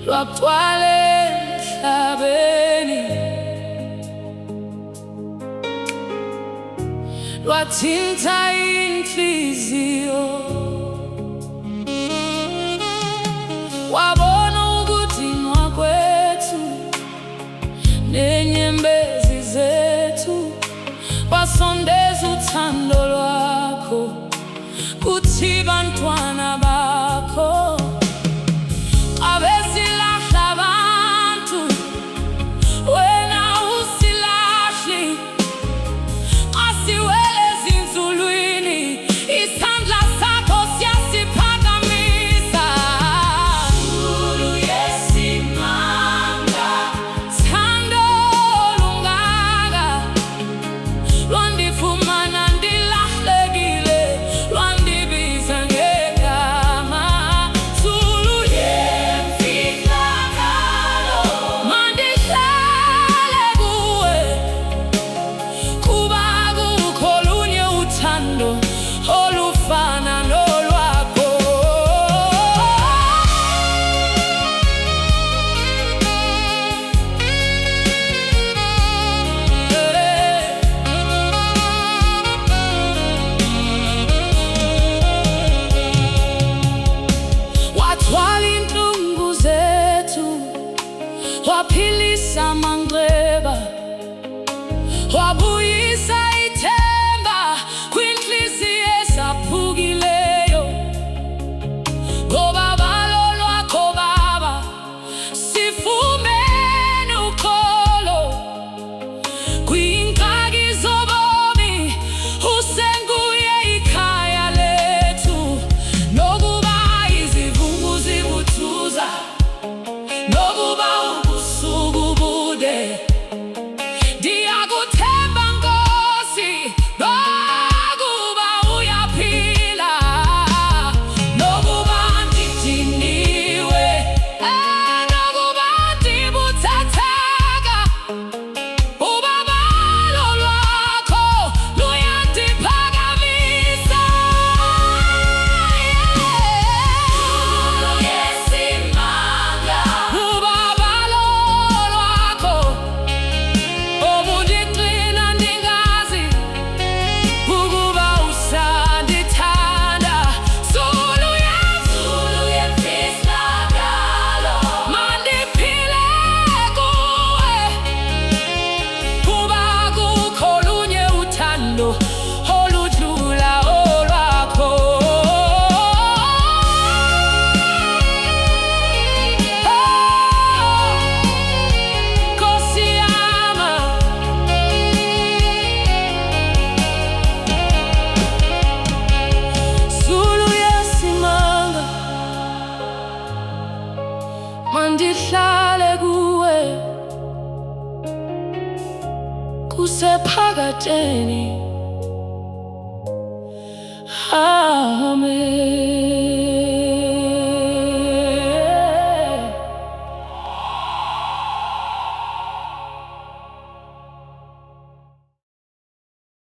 lwagcwala emhlabeni, lwathinta inhliziyo. Wabona ukudinwa kwethu nenyembezi zethu, wasondeza uthando lwakho kuthi bantwana bakho. Abesilahla abantu, wena usilahli. Asiwele ezinzulwini, isandla sakho siyasiphakamisa. Nkulu yesimanga, thando lungaka, lwandifumana ndilahlekile, lwandibiza ngegama. Zulu yemfihlakalo, mandihlale kuwe, kuba kukho olunye uthando olufana nolwakho. Wathwala inhlungu zethu, waphilisa amanxeba, wabuyisa ithemba kwinhliziyo ezaphukileyo. Ngobabalo lwakho Baba, sifumene ukholo kwiingxaki zobomi. Usenguye ikhaya lethu, nokuba izivungu zivuthuza, nokuba ubusuku bude. Ndiyakuthemba Nkosi, nokuba uyaphila, nokuba ndidiniwe, nokuba ndibuthathaka, ubabalo lwakho luyandiphakamisa. Nkulu yesimanga, ubabalo lwakho obundigcina ndingazi ukuba usandithanda. Zulu yemfihlakalo, mandiphile kuwe, kuba kukho olunye uthando oludlula olwakho. Nkosi yama, Zulu yesimanga, mandihlale kuwe kusephakadeni. Amen.